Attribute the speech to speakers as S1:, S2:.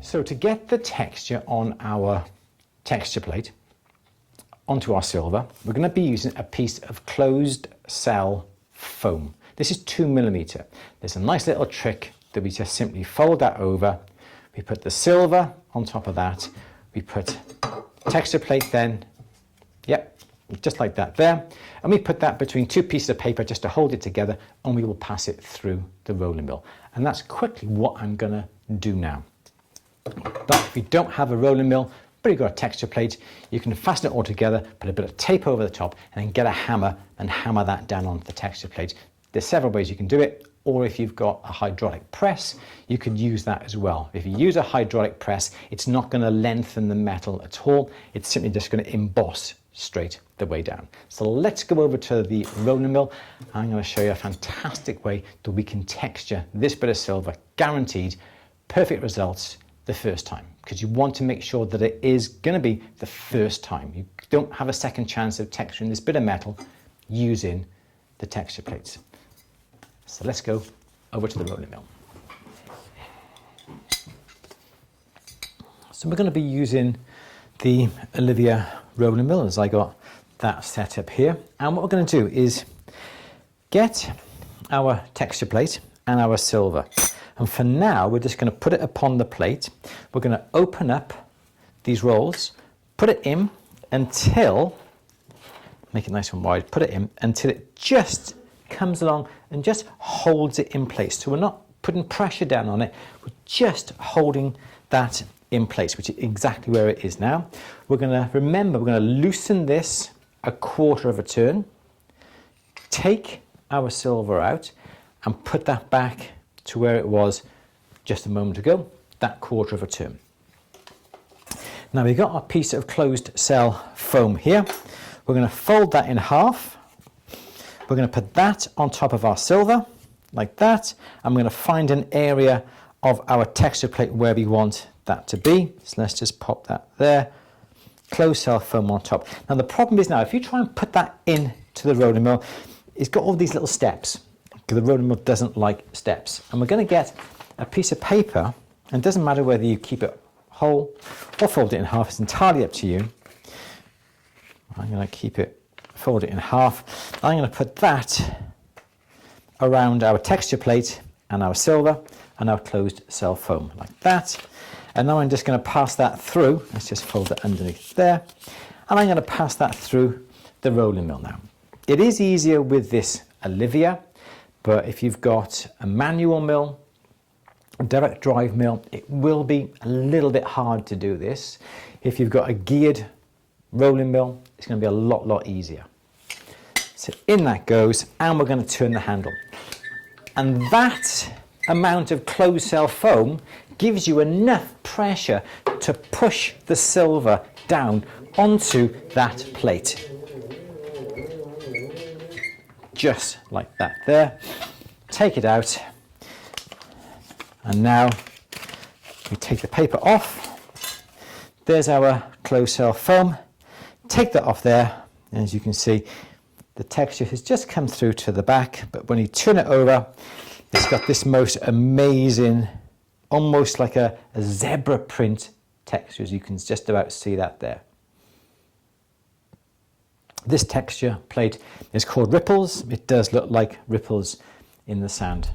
S1: So to get the texture on our texture plate onto our silver, we're going to be using a piece of closed cell foam. This is 2mm. There's a nice little trick that we just simply fold that over. We put the silver on top of that. We put texture plate then, yep, just like that there. And we put that between two pieces of paper just to hold it together, and we will pass it through the rolling mill. And that's quickly what I'm going to do now. But if you don't have a rolling mill, but you've got a texture plate, you can fasten it all together, put a bit of tape over the top, and then get a hammer and hammer that down onto the texture plate. There's several ways you can do it, or if you've got a hydraulic press, you could use that as well. If you use a hydraulic press, it's not going to lengthen the metal at all. It's simply just going to emboss straight the way down. So let's go over to the rolling mill. I'm going to show you a fantastic way that we can texture this bit of silver, guaranteed perfect results the first time, because you want to make sure that it is going to be the first time. You don't have a second chance of texturing this bit of metal using the texture plates. So let's go over to the rolling mill. So we're going to be using the Olivia rolling mill, as I got that set up here. And what we're going to do is get our texture plate and our silver. And for now, we're just going to put it upon the plate. We're going to open up these rolls, put it in until, make it nice and wide, put it in until it just comes along and just holds it in place. So we're not putting pressure down on it, we're just holding that in place, which is exactly where it is now. We're going to, remember, we're going to loosen this a quarter of a turn, take our silver out and put that back to where it was just a moment ago, that quarter of a turn. Now we've got our piece of closed cell foam here. We're going to fold that in half. We're going to put that on top of our silver, like that. I'm going to find an area of our texture plate where we want that to be. So let's just pop that there. Closed cell foam on top. Now the problem is now, if you try and put that into the rolling mill, it's got all these little steps. The rolling mill doesn't like steps. And we're going to get a piece of paper, and it doesn't matter whether you keep it whole or fold it in half, it's entirely up to you. I'm going to keep it, fold it in half. I'm going to put that around our texture plate and our silver and our closed cell foam, like that. And now I'm just going to pass that through. Let's just fold it underneath there. And I'm going to pass that through the rolling mill now. It is easier with this Olivia, but if you've got a manual mill, a direct drive mill, it will be a little bit hard to do this. If you've got a geared rolling mill, it's going to be a lot easier. So in that goes, and we're going to turn the handle. And that amount of closed cell foam gives you enough pressure to push the silver down onto that plate. Just like that there. Take it out. And now we take the paper off. There's our closed cell foam. Take that off there. And as you can see, the texture has just come through to the back, but when you turn it over, it's got this most amazing, almost like a zebra print texture, as you can just about see that there. This texture plate is called ripples. It does look like ripples in the sand.